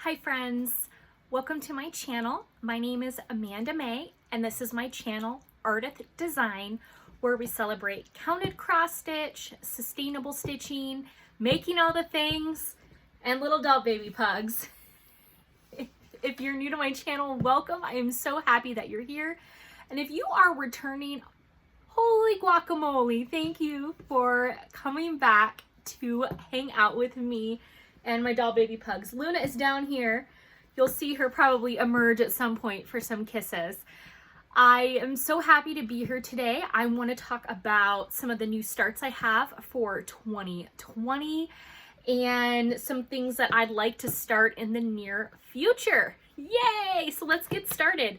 Hi friends, welcome to my channel. My name is Amanda Mae and this is my channel, Ardith Design, where we celebrate counted cross stitch, sustainable stitching, making all the things, and little doll baby pugs. If you're new to my channel, welcome. I am so happy that you're here. And if you are returning, holy guacamole, thank you for coming back to hang out with me and my doll baby pugs. Luna is down here. You'll see her probably emerge at some point for some kisses. I am so happy to be here today. I want to talk about some of the new starts I have for 2020 and some things that I'd like to start in the near future. Yay! So let's get started.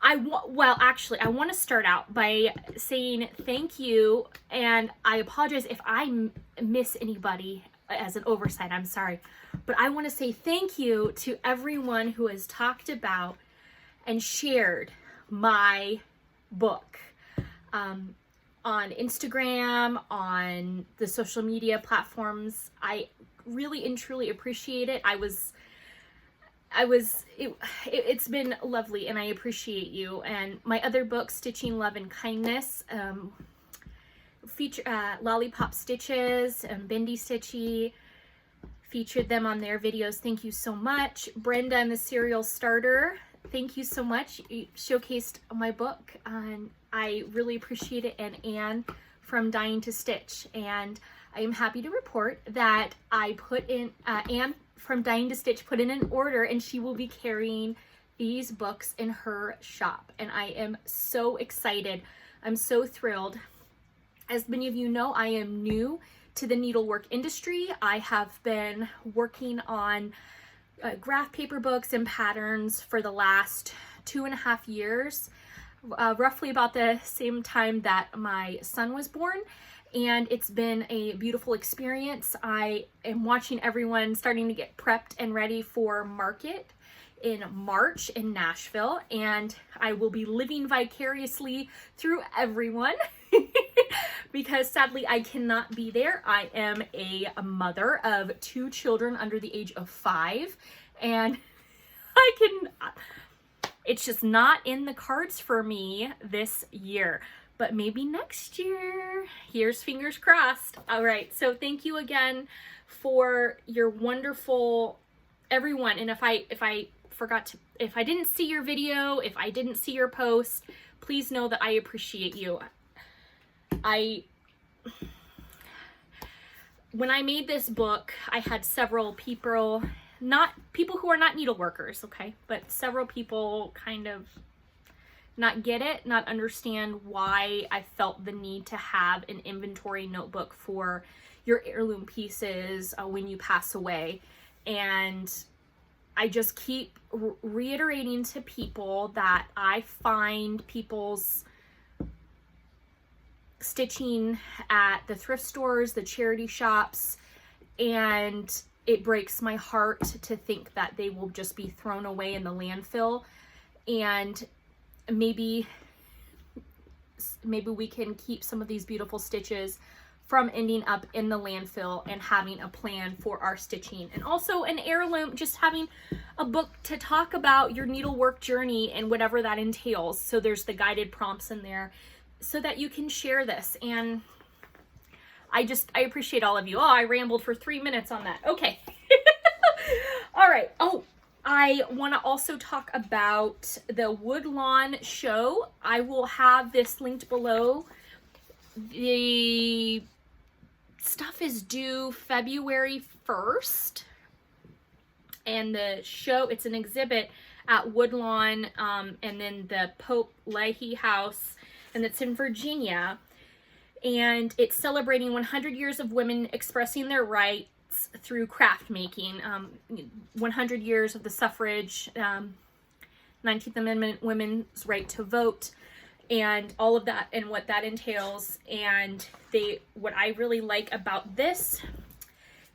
I want to start out by saying thank you, and I apologize if I miss anybody as an oversight. I'm sorry, but I want to say thank you to everyone who has talked about and shared my book on Instagram, on the social media platforms. I really and truly appreciate it. It's been lovely, and I appreciate you. And my other book, Stitching Love and Kindness, feature Lollypop Stitches and Bendy Stitchy, featured them on their videos. Thank you so much. Brenda and the Serial Starter, thank you so much. You showcased my book and I really appreciate it. And Anne from Dying to Stitch, and I am happy to report that I put in Anne from Dying to Stitch put in an order, and she will be carrying these books in her shop, and I am so excited. I'm so thrilled. As many of you know, I am new to the needlework industry. I have been working on graph paper books and patterns for the last 2.5 years, roughly about the same time that my son was born. And it's been a beautiful experience. I am watching everyone starting to get prepped and ready for market in March in Nashville, and I will be living vicariously through everyone because sadly I cannot be there. I am a mother of 2 children under the age of 5, and it's just not in the cards for me this year. But maybe next year. Here's fingers crossed. All right, so thank you again for your wonderful everyone. And if I didn't see your video, if I didn't see your post, please know that I appreciate you. When I made this book, I had several people, not people who are not needleworkers, okay, but several people kind of not get it, not understand why I felt the need to have an inventory notebook for your heirloom pieces when you pass away. And I just keep reiterating to people that I find people's stitching at the thrift stores, the charity shops, and it breaks my heart to think that they will just be thrown away in the landfill. And maybe we can keep some of these beautiful stitches from ending up in the landfill and having a plan for our stitching. And also an heirloom, just having a book to talk about your needlework journey and whatever that entails. So there's the guided prompts in there so that you can share this. And I appreciate all of you. Oh, I rambled for 3 minutes on that. Okay. All right. Oh, I want to also talk about the Woodlawn Show. I will have this linked below. The stuff is due February 1st. And the show, it's an exhibit at Woodlawn and then the Pope Leahy House, and it's in Virginia. And it's celebrating 100 years of women expressing their rights through craft making, 100 years of the suffrage, 19th Amendment, women's right to vote, and all of that and what that entails. And what I really like about this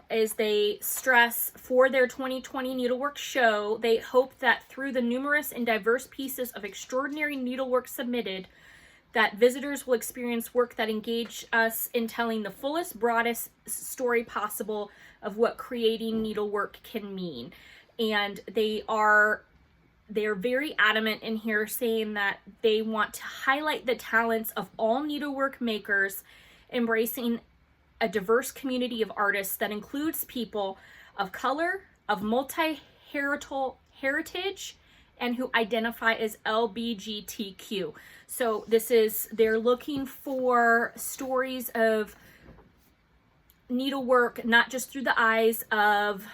is they stress for their 2020 needlework show, they hope that through the numerous and diverse pieces of extraordinary needlework submitted, that visitors will experience work that engage us in telling the fullest, broadest story possible of what creating needlework can mean. And they're very adamant in here saying that they want to highlight the talents of all needlework makers, embracing a diverse community of artists that includes people of color, of multi-heritage, and who identify as LGBTQ. So they're looking for stories of needlework, not just through the eyes of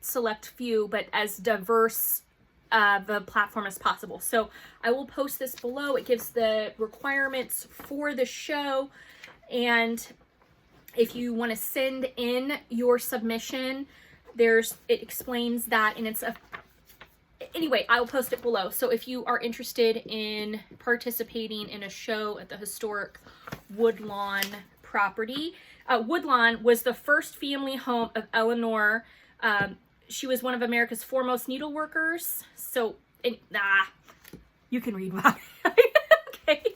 select few, but as diverse of a platform as possible. So I will post this below. It gives the requirements for the show, and if you want to send in your submission, it explains that, and anyway, I'll post it below. So if you are interested in participating in a show at the historic Woodlawn property, Woodlawn was the first family home of Eleanor. She was one of America's foremost needleworkers. So, you can read about it. Okay,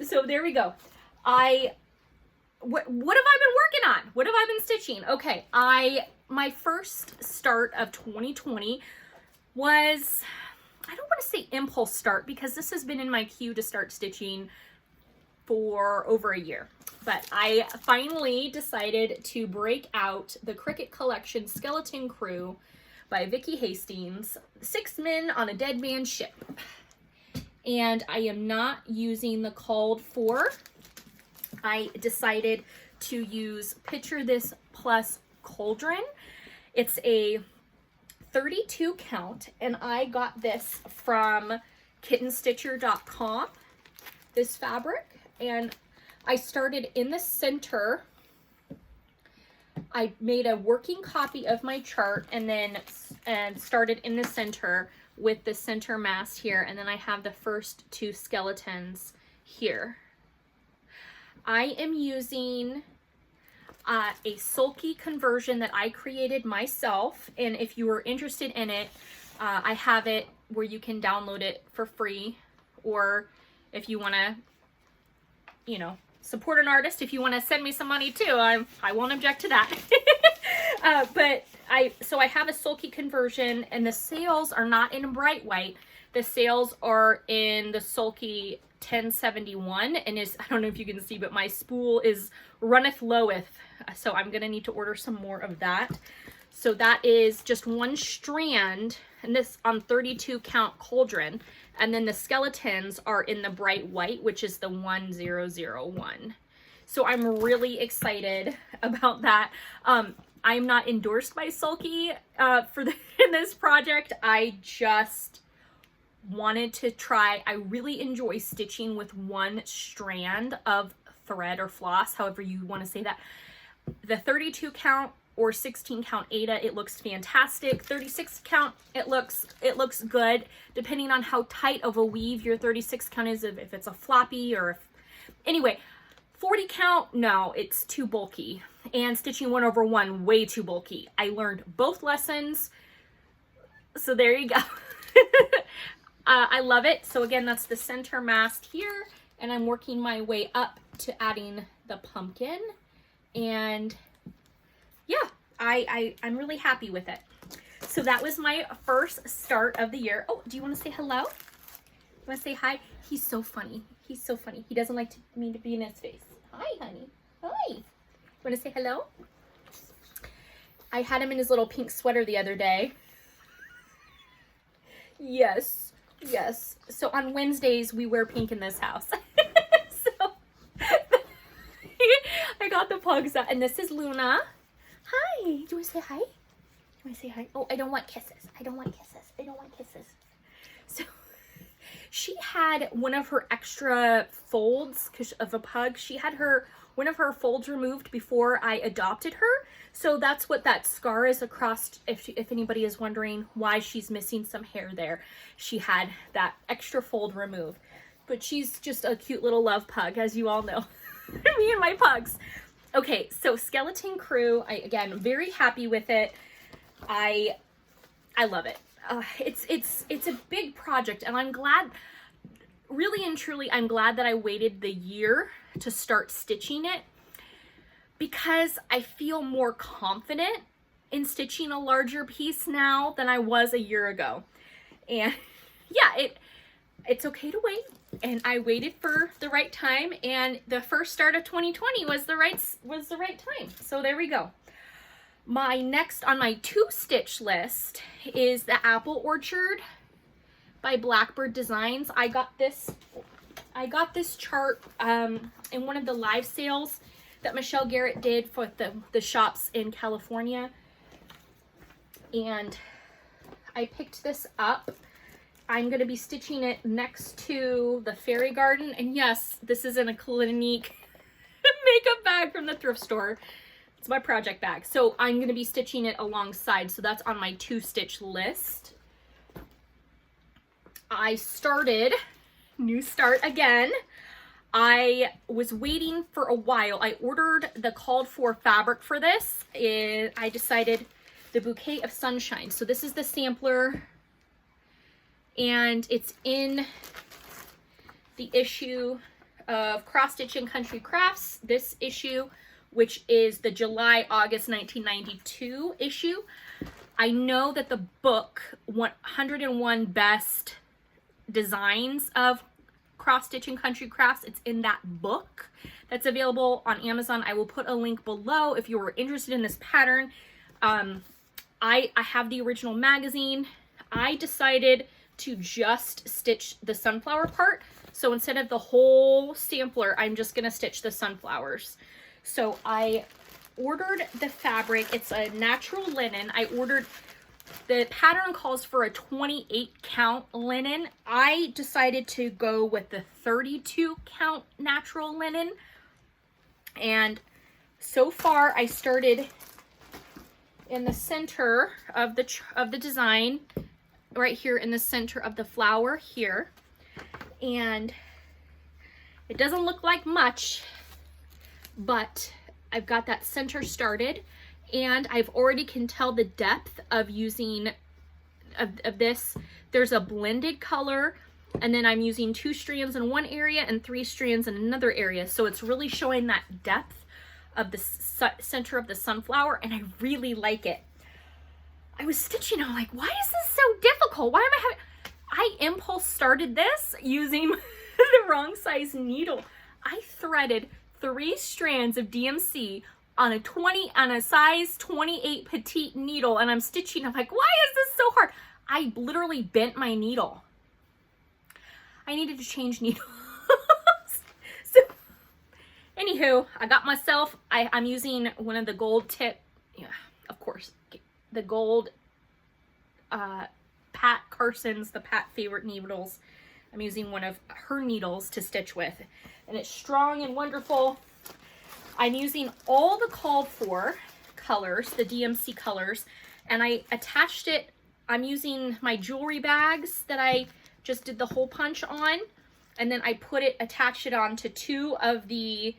so there we go. What have I been working on? What have I been stitching? Okay, my first start of 2020 was, I don't want to say impulse start, because this has been in my queue to start stitching for over a year. But I finally decided to break out the Cricut Collection Skeleton Crew by Vicki Hastings, 6 men on a dead man's ship. And I am not using the called for. I decided to use Picture This Plus Cauldron. It's a 32 count, and I got this from kittenstitcher.com, this fabric, and I started in the center. I made a working copy of my chart and started in the center with the center mast here, and then I have the first 2 skeletons here. I am using a sulky conversion that I created myself, and if you are interested in it, I have it where you can download it for free, or if you want to, support an artist, if you want to send me some money too, I won't object to that. So I have a sulky conversion, and the sails are not in bright white. The sails are in the sulky 1071, and I don't know if you can see, but my spool is runneth loweth, so I'm gonna need to order some more of that. So that is just 1 strand, and this on 32 count cauldron, and then the skeletons are in the bright white, which is the 1001. So I'm really excited about that. I'm not endorsed by Sulky in this project. I just wanted to try. I really enjoy stitching with 1 strand of thread or floss, however you want to say that. The 32 count or 16 count Aida, it looks fantastic. 36 count, it looks good, depending on how tight of a weave your 36 count is, if it's a floppy or anyway. 40 count, no, it's too bulky, and stitching 1/1, way too bulky. I learned both lessons, so there you go. I love it. So again, that's the center mast here, and I'm working my way up to adding the pumpkin, and yeah, I'm really happy with it. So that was my first start of the year. Oh, do you want to say hello? You want to say hi? He's so funny. He's so funny. He doesn't like me to be in his face. Hi, honey. Hi. You want to say hello? I had him in his little pink sweater the other day. Yes. Yes. So on Wednesdays, we wear pink in this house. So I got the pugs out, and this is Luna. Hi. Do you want to say hi? You want to say hi? Oh, I don't want kisses. I don't want kisses. I don't want kisses. So she had one of her extra folds of a pug. She had one of her folds removed before I adopted her. So that's what that scar is across, if anybody is wondering why she's missing some hair there. She had that extra fold removed. But she's just a cute little love pug, as you all know. Me and my pugs. Okay, so Skeleton Crew, again, very happy with it. I love it. It's a big project, and I'm glad, really and truly, I'm glad that I waited the year to start stitching it, because I feel more confident in stitching a larger piece now than I was a year ago. And yeah, it's okay to wait. And I waited for the right time, and the first start of 2020 was the right time. So there we go. My next on my 2-stitch list is the Apple Orchard by Blackbird Designs. I got this chart in one of the live sales that Michelle Garrett did for the shops in California. And I picked this up. I'm going to be stitching it next to the fairy garden. And yes, this is in a Clinique makeup bag from the thrift store. It's my project bag. So I'm going to be stitching it alongside. So that's on my 2-stitch list. I started, new start again. I was waiting for a while. I ordered the called for fabric for this. I decided the Bouquet of Sunshine. So this is the sampler, and it's in the issue of Cross Stitch and Country Crafts, this issue, which is the July-August 1992 issue. I know that the book, 101 Best Designs of Cross Stitch and Country Crafts, it's in that book that's available on Amazon. I will put a link below if you were interested in this pattern. I have the original magazine. I decided to just stitch the sunflower part. So instead of the whole sampler, I'm just gonna stitch the sunflowers. So I ordered the fabric. It's a natural linen. The pattern calls for a 28 count linen. I decided to go with the 32 count natural linen. And so far I started in the center of the design, right here in the center of the flower here. And it doesn't look like much, but I've got that center started, and I've already can tell the depth of using of this. There's a blended color, and then I'm using 2 strands in one area and 3 strands in another area. So it's really showing that depth of the center of the sunflower, and I really like it. I was stitching, I'm like, why is this so difficult? Why am I impulse started this using the wrong size needle. I threaded 3 strands of DMC on a size 28 petite needle, and I'm stitching. I'm like, why is this so hard? I literally bent my needle. I needed to change needles. So anywho, I got myself, I'm using one of the gold tip, yeah, of course, the gold Pat Carson's, the Pat favorite needles. I'm using one of her needles to stitch with, and it's strong and wonderful. I'm using all the called for colors, the DMC colors, and I attached it. I'm using my jewelry bags that I just did the hole punch on, and then I attached it onto 2 of the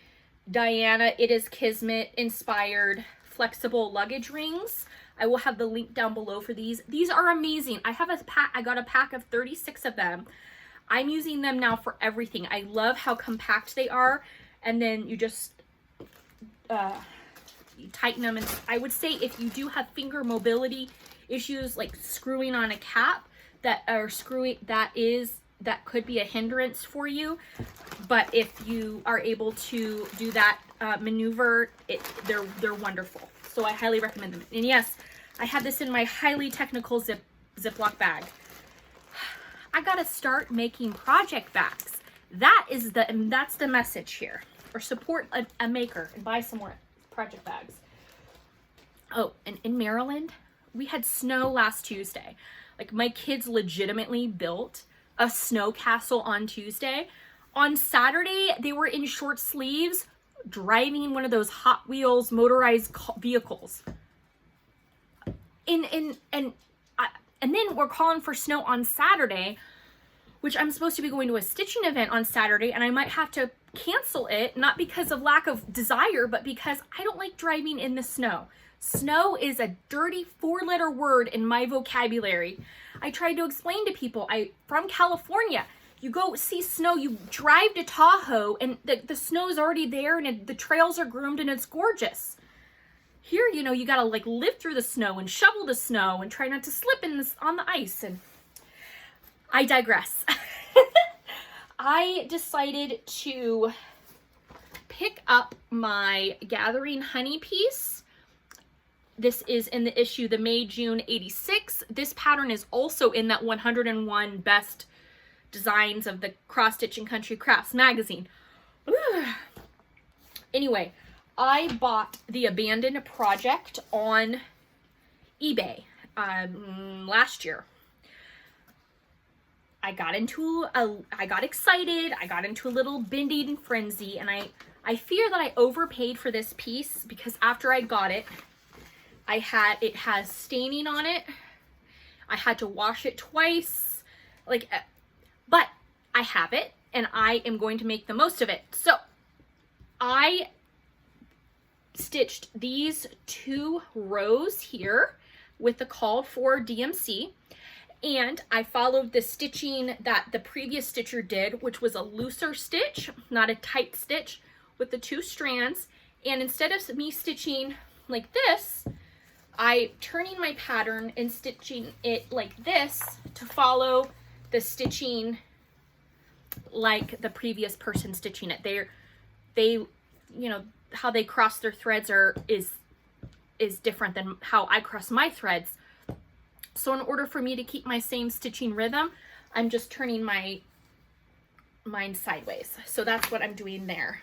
Diana It Is Kismet inspired flexible luggage rings. I will have the link down below for these. These are amazing. I got a pack of 36 of them. I'm using them now for everything. I love how compact they are, and then you just you tighten them. And I would say if you do have finger mobility issues, like screwing on a cap, that could be a hindrance for you. But if you are able to do that maneuver, they're wonderful. So I highly recommend them. And yes, I have this in my highly technical Ziploc bag. I gotta start making project bags. That's the message here. Or support a maker and buy some more project bags. Oh, and in Maryland, we had snow last Tuesday. Like, my kids legitimately built a snow castle on Tuesday. On Saturday, they were in short sleeves driving one of those Hot Wheels motorized vehicles. And then we're calling for snow on Saturday, which I'm supposed to be going to a stitching event on Saturday, and I might have to cancel it, not because of lack of desire, but because I don't like driving in the snow. Snow is a dirty 4-letter word in my vocabulary. I tried to explain to people, from California, you go see snow, you drive to Tahoe and the snow's already there and the trails are groomed and it's gorgeous. Here, you know, you gotta like live through the snow and shovel the snow and try not to slip on the ice. And I digress. I decided to pick up my Gathering Honey piece. This is in the issue, the May-June 86. This pattern is also in that 101 Best Designs of the Cross Stitch and Country Crafts magazine. Anyway, I bought the Abandoned Project on eBay last year. I got excited, I got into a little bending frenzy, and I fear that I overpaid for this piece because after I got it, it has staining on it. I had to wash it twice, but I have it and I am going to make the most of it. So I stitched these 2 rows here with the called for DMC. And I followed the stitching that the previous stitcher did, which was a looser stitch, not a tight stitch, with the 2 strands. And instead of me stitching like this, I turning my pattern and stitching it like this to follow the stitching like the previous person stitching it. They, you know, how they cross their threads is different than how I cross my threads. So in order for me to keep my same stitching rhythm, I'm just turning mine sideways. So that's what I'm doing there.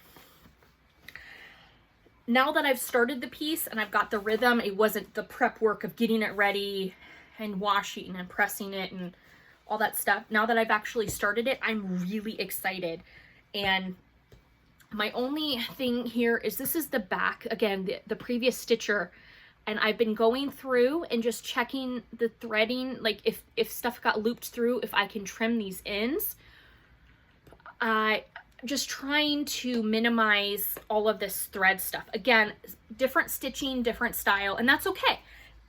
Now that I've started the piece and I've got the rhythm, it wasn't the prep work of getting it ready and washing and pressing it and all that stuff. Now that I've actually started it, I'm really excited. And my only thing here is this is the back, again, the previous stitcher. And I've been going through and just checking the threading, like if stuff got looped through, if I can trim these ends. Just trying to minimize all of this thread stuff. Again, different stitching, different style, and that's okay.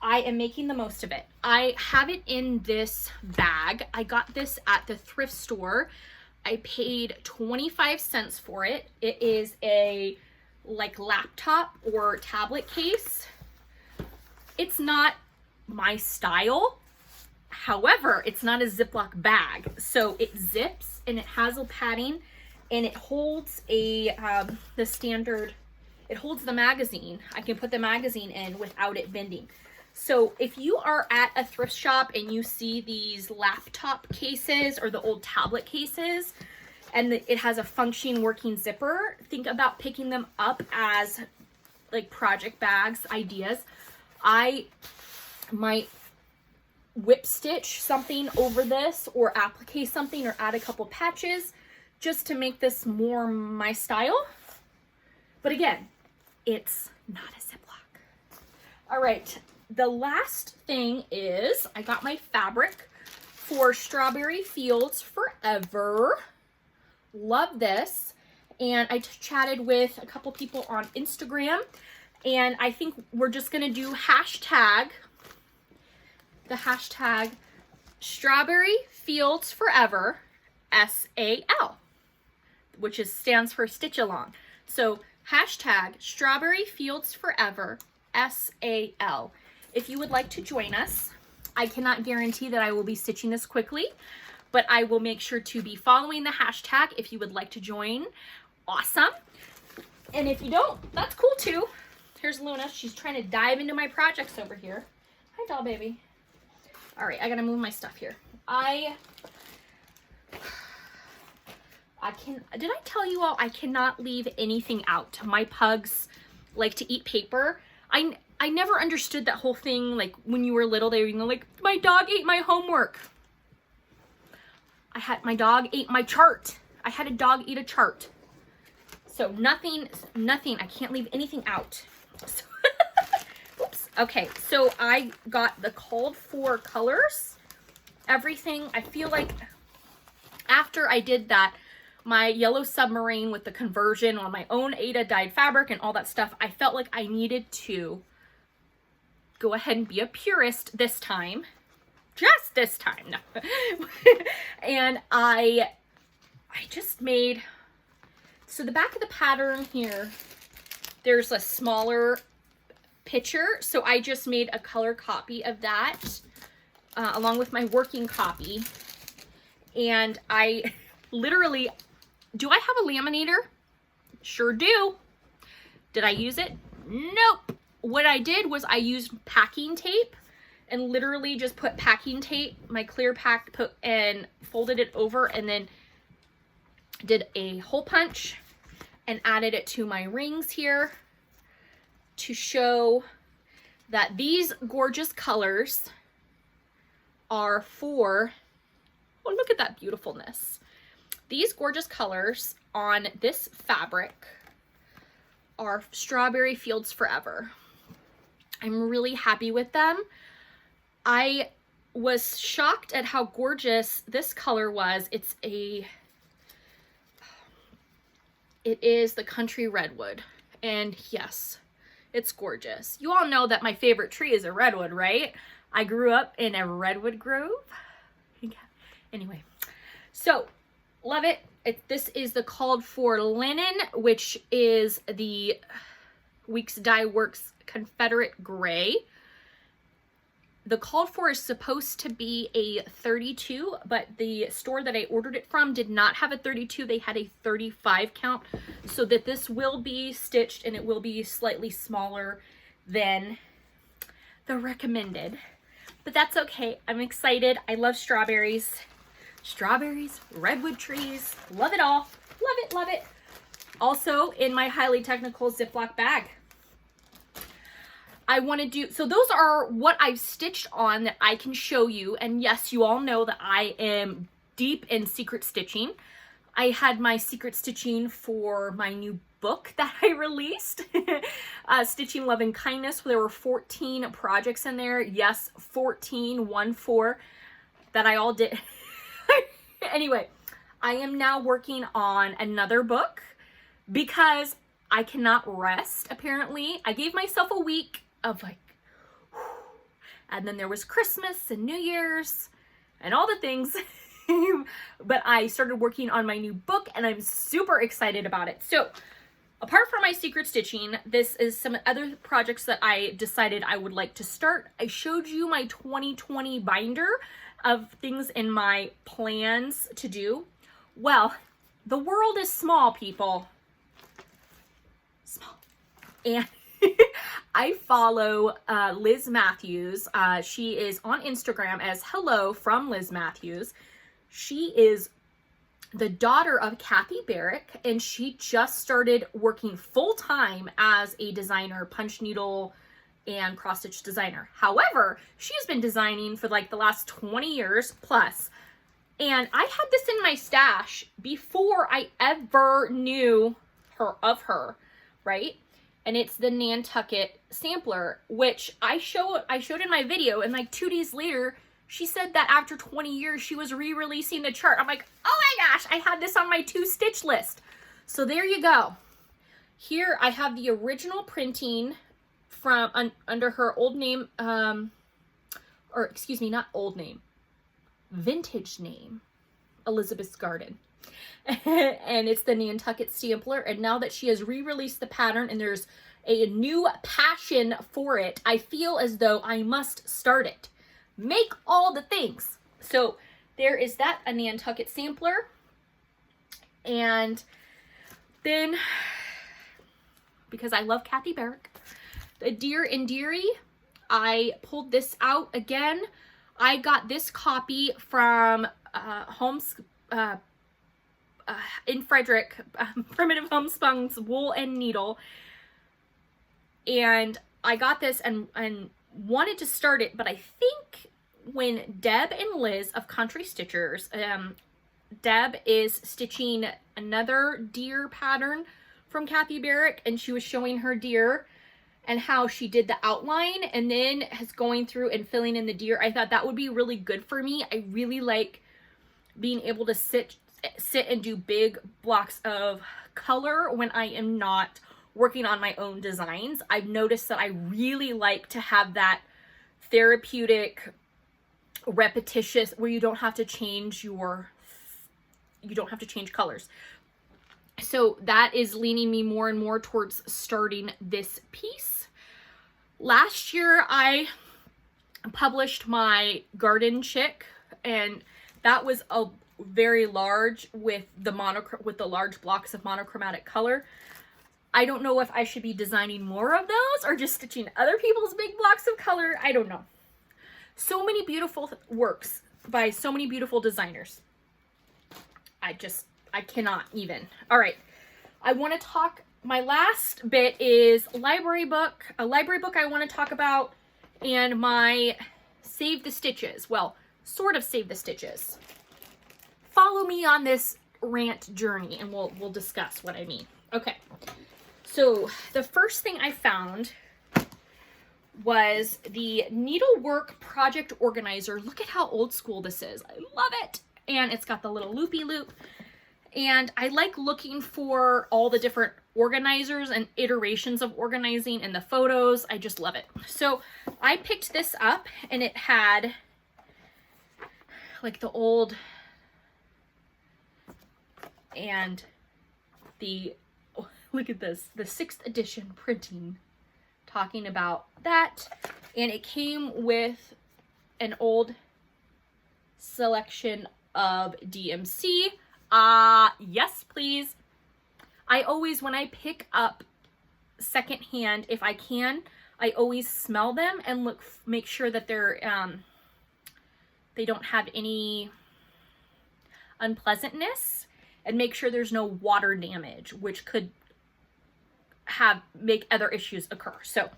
I am making the most of it. I have it in this bag. I got this at the thrift store. I paid 25 cents for it. It is a like laptop or tablet case. It's not my style. However, it's not a Ziploc bag. So it zips and it has a padding and it holds the standard, it holds the magazine. I can put the magazine in without it bending. So if you are at a thrift shop and you see these laptop cases or the old tablet cases and it has a functioning working zipper, think about picking them up as like project bags, ideas. I might whip stitch something over this or applique something or add a couple patches just to make this more my style. But again, it's not a Ziploc. All right, the last thing is I got my fabric for Strawberry Fields Forever. Love this. And I chatted with a couple people on Instagram. And I think we're just going to do the hashtag Strawberry Fields Forever, SAL, which stands for Stitch Along. So hashtag Strawberry Fields Forever, SAL. If you would like to join us, I cannot guarantee that I will be stitching this quickly, but I will make sure to be following the hashtag if you would like to join. Awesome. And if you don't, that's cool too. Here's Luna. She's trying to dive into my projects over here. Hi, doll baby. All right, I gotta move my stuff here. Did I tell you all I cannot leave anything out? My pugs like to eat paper. I never understood that whole thing. Like when you were little, they were like, my dog ate my homework. My dog ate my chart. I had a dog eat a chart. So nothing, I can't leave anything out. So, oops. Okay, so I got the called for colors, everything. I feel like after I did that, my yellow submarine with the conversion on my own Aida dyed fabric and all that stuff, I felt like I needed to go ahead and be a purist this time. Just this time. No. And I I just made, so the back of the pattern here, there's a smaller picture. So I just made a color copy of that along with my working copy. And I literally, do I have a laminator? Sure do. Did I use it? Nope. What I did was I used packing tape and literally just put packing tape, my clear pack, and folded it over, and then did a hole punch and added it to my rings here to show that these gorgeous colors are for, oh, look at that beautifulness. These gorgeous colors on this fabric are Strawberry Fields Forever. I'm really happy with them. I was shocked at how gorgeous this color was. It is the Country Redwood. And yes, it's gorgeous. You all know that my favorite tree is a redwood, right? I grew up in a redwood grove. Anyway, so love it. This is the called for linen, which is the Weeks Dye Works Confederate Gray. The called for is supposed to be a 32, but the store that I ordered it from did not have a 32. They had a 35 count, so that this will be stitched and it will be slightly smaller than the recommended. But that's okay. I'm excited. I love strawberries. Strawberries, redwood trees, love it all. Love it, love it. Also in my highly technical Ziploc bag. I want to do, so those are what I've stitched on that I can show you. And yes, you all know that I am deep in secret stitching. I had my secret stitching for my new book that I released, Stitching Love and Kindness. There were 14 projects in there. Yes, 14, 1-4, that I all did. Anyway, I am now working on another book because I cannot rest, apparently. I gave myself a week of like, and then there was Christmas and New Year's and all the things. But I started working on my new book and I'm super excited about it. So apart from my secret stitching, this is some other projects that I decided I would like to start. I showed you my 2020 binder of things in my plans to do. Well, the world is small, people. Small. And I follow Liz Matthews. She is on Instagram as Hello from Liz Matthews. She is the daughter of Kathy Barrick, and she just started working full-time as a designer, punch needle and cross stitch designer. However, she's been designing for like the last 20 years plus. And I had this in my stash before I ever knew her, right? And it's the Nantucket Sampler, which I showed in my video, and like 2 days later, she said that after 20 years, she was re-releasing the chart. I'm like, oh my gosh, I had this on my to-stitch list. So there you go. Here I have the original printing from under her old name, or excuse me, not old name, vintage name, Elizabeth's Garden. And it's the Nantucket Sampler. And now that she has re-released the pattern and there's a new passion for it, I feel as though I must start it. Make all the things. So there is that, a Nantucket Sampler. And then, because I love Kathy Barrick, the Dear and Deary, I pulled this out again. I got this copy from in Frederick, Primitive Homespun's Wool and Needle. And I got this and wanted to start it, but I think when Deb and Liz of Country Stitchers, Deb is stitching another deer pattern from Kathy Barrick, and she was showing her deer and how she did the outline and then has going through and filling in the deer. I thought that would be really good for me. I really like being able to sit and do big blocks of color when I am not working on my own designs. I've noticed that I really like to have that therapeutic, repetitious, where you don't have to change your you don't have to change colors. So that is leaning me more and more towards starting this piece. Last year I published my garden chick, and that was a very large with the large blocks of monochromatic color. I don't know if I should be designing more of those or just stitching other people's big blocks of color. I don't know. So many beautiful works by so many beautiful designers. I cannot even. All right. I want to talk, my last bit is a library book I want to talk about, and my Save the Stitches. Well, sort of Save the Stitches. Follow me on this rant journey and we'll discuss what I mean. Okay. So the first thing I found was the Needlework Project Organizer. Look at how old school this is. I love it. And it's got the little loopy loop. And I like looking for all the different organizers and iterations of organizing in the photos. I just love it. So I picked this up, and it had like the old and the, oh, look at this, the 6th edition printing, talking about that. And it came with an old selection of DMC. Yes, please. I always, when I pick up secondhand, if I can, I always smell them and make sure that they're, they don't have any unpleasantness, and make sure there's no water damage, which could make other issues occur. So,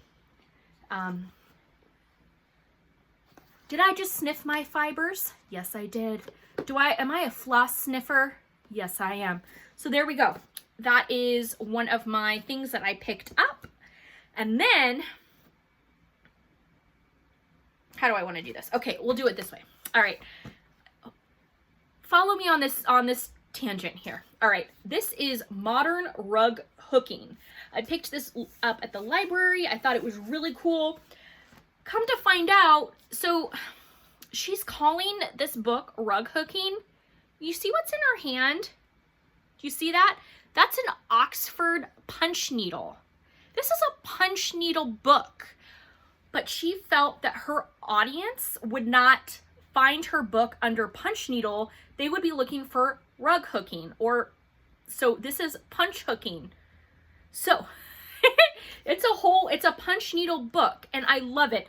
did I just sniff my fibers? Yes, I did. Am I a floss sniffer? Yes, I am. So there we go. That is one of my things that I picked up. And then, how do I want to do this? Okay, we'll do it this way. All right. Follow me on this tangent here. All right. This is modern rug hooking. I picked this up at the library. I thought it was really cool. Come to find out, so she's calling this book rug hooking. You see what's in her hand? Do you see that? That's an Oxford punch needle. This is a punch needle book, but she felt that her audience would not find her book under punch needle. They would be looking for rug hooking, so this is punch hooking. So it's a punch needle book, and I love it.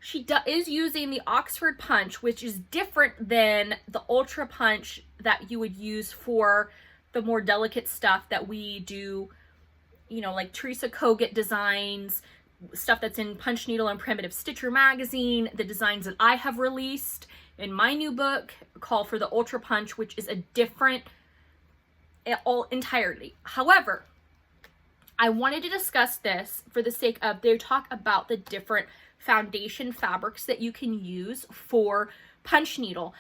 She is using the Oxford punch, which is different than the ultra punch that you would use for the more delicate stuff that we do, you know, like Teresa Kogut designs, stuff that's in Punch Needle and Primitive Stitcher magazine. The designs that I have released in my new book call for the ultra punch, which is a different entirely. However, I wanted to discuss this for the sake of, they talk about the different foundation fabrics that you can use for punch needle,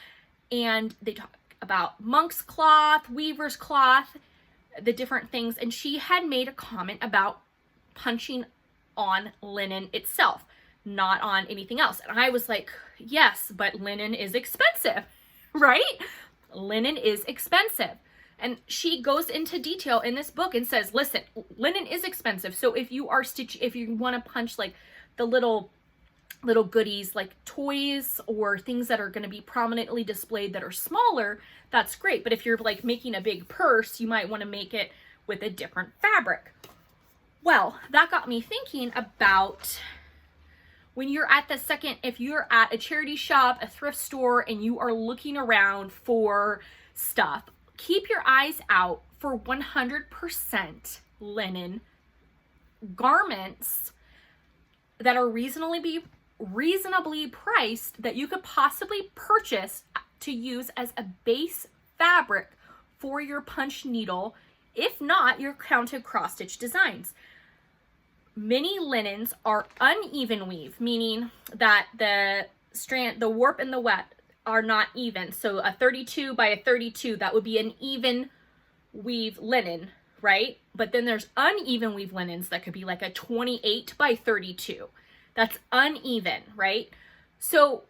and they talk about monk's cloth, weaver's cloth, the different things, and she had made a comment about punching on linen itself, not on anything else. And I was like, yes, but linen is expensive, right? Linen is expensive. And she goes into detail in this book and says, listen, linen is expensive. So if you are if you want to punch like the little goodies like toys or things that are going to be prominently displayed that are smaller, that's great. But if you're like making a big purse, you might want to make it with a different fabric. Well, that got me thinking about when you're at if you're at a charity shop, a thrift store, and you are looking around for stuff, keep your eyes out for 100% linen garments that are reasonably priced that you could possibly purchase to use as a base fabric for your punch needle, if not your counted cross stitch designs. Many linens are uneven weave, meaning that the warp and the weft are not even. So a 32 by a 32, that would be an even weave linen, right? But then there's uneven weave linens that could be like a 28 by 32. That's uneven, right? So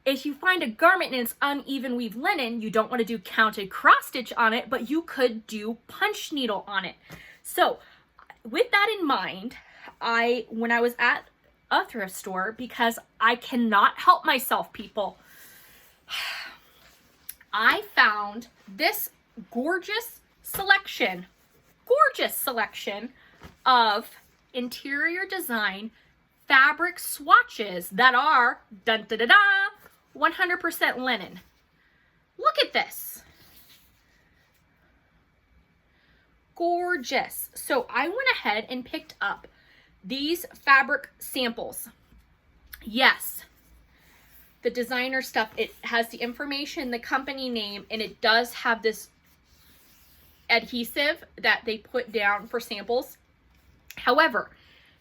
if you find a garment and it's uneven weave linen, you don't want to do counted cross stitch on it, but you could do punch needle on it. So with that in mind, when I was at a thrift store, because I cannot help myself, people, I found this gorgeous selection of interior design fabric swatches that are 100% linen. Look at this. Gorgeous. So I went ahead and picked up these fabric samples. Yes, the designer stuff, it has the information, the company name, and it does have this adhesive that they put down for samples. However,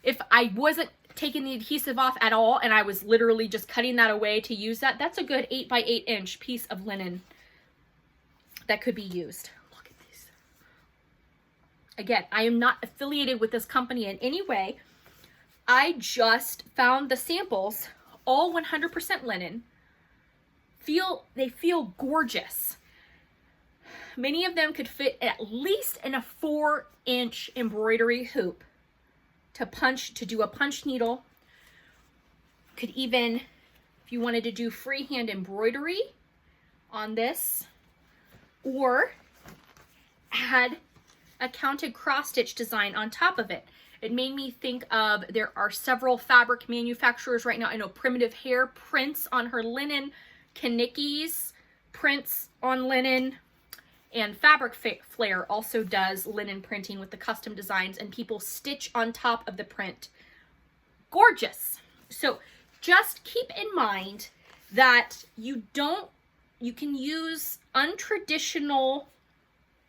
if I wasn't taking the adhesive off at all and I was literally just cutting that away to use that, that's a good 8 by 8 inch piece of linen that could be used. Look at these. Again, I am not affiliated with this company in any way. I just found the samples, all 100% linen. They feel gorgeous. Many of them could fit at least in a 4-inch embroidery hoop to do a punch needle. Could even, if you wanted to do freehand embroidery on this, or add a counted cross stitch design on top of it. It made me think of, there are several fabric manufacturers right now. I know Primitive Hair prints on her linen, Kanicki's prints on linen, and Fabric Flare also does linen printing with the custom designs, and people stitch on top of the print. Gorgeous. So just keep in mind that you can use untraditional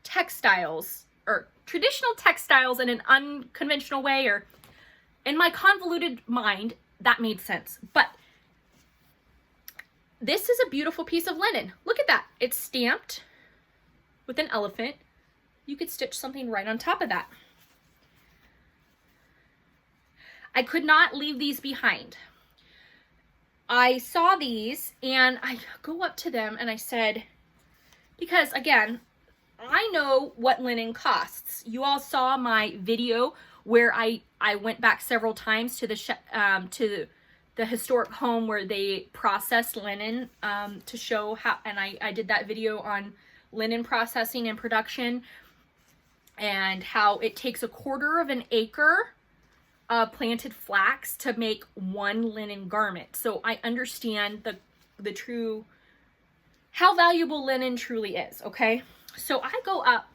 textiles, or traditional textiles in an unconventional way, or in my convoluted mind, that made sense. But this is a beautiful piece of linen. Look at that. It's stamped with an elephant. You could stitch something right on top of that. I could not leave these behind. I saw these and I go up to them and I said, because again, I know what linen costs. You all saw my video where I went back several times to the historic home where they processed linen to show how, and I did that video on linen processing and production, and how it takes 1/4 of an acre of planted flax to make one linen garment. So I understand the true, how valuable linen truly is, okay? So I go up,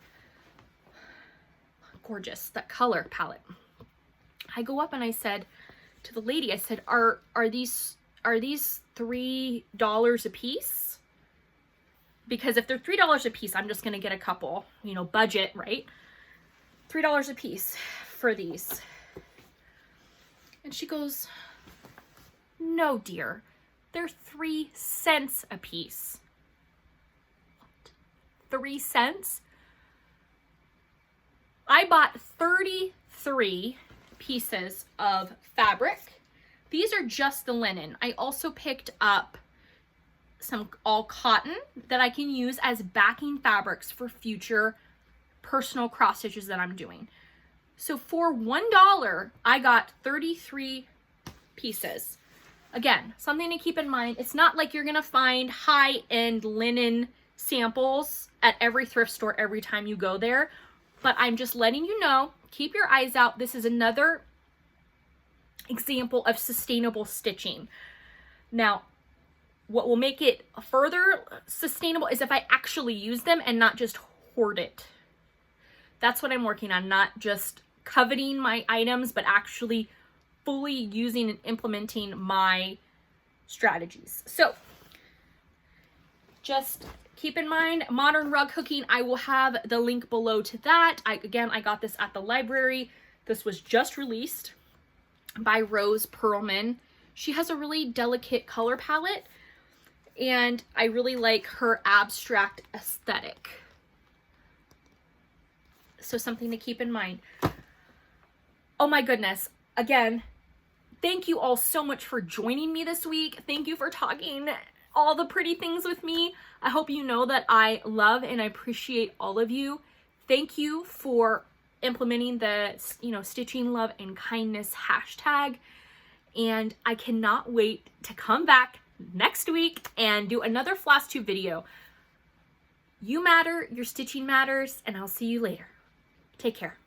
gorgeous, that color palette. I go up and I said to the lady, I said, are these $3 a piece? Because if they're $3 a piece, I'm just gonna get a couple, budget, right? $3 a piece for these. And she goes, no, dear, they're 3 cents a piece. What? 3 cents? I bought 33 pieces of fabric. These are just the linen. I also picked up some all cotton that I can use as backing fabrics for future personal cross stitches that I'm doing. So for $1, I got 33 pieces. Again, something to keep in mind, it's not like you're gonna find high-end linen samples at every thrift store every time you go there, but I'm just letting you know, keep your eyes out. This is another example of sustainable stitching. Now, what will make it further sustainable is if I actually use them and not just hoard it. That's what I'm working on, not just coveting my items, but actually fully using and implementing my strategies. So just keep in mind, modern rug hooking, I will have the link below to that. Again, I got this at the library. This was just released by Rose Perlman. She has a really delicate color palette, and I really like her abstract aesthetic. So something to keep in mind. Oh my goodness. Again, thank you all so much for joining me this week. Thank you for talking all the pretty things with me. I hope you know that I love and I appreciate all of you. Thank you for implementing the, stitching love and kindness hashtag. And I cannot wait to come back next week and do another Flosstube video. You matter, your stitching matters, and I'll see you later. Take care.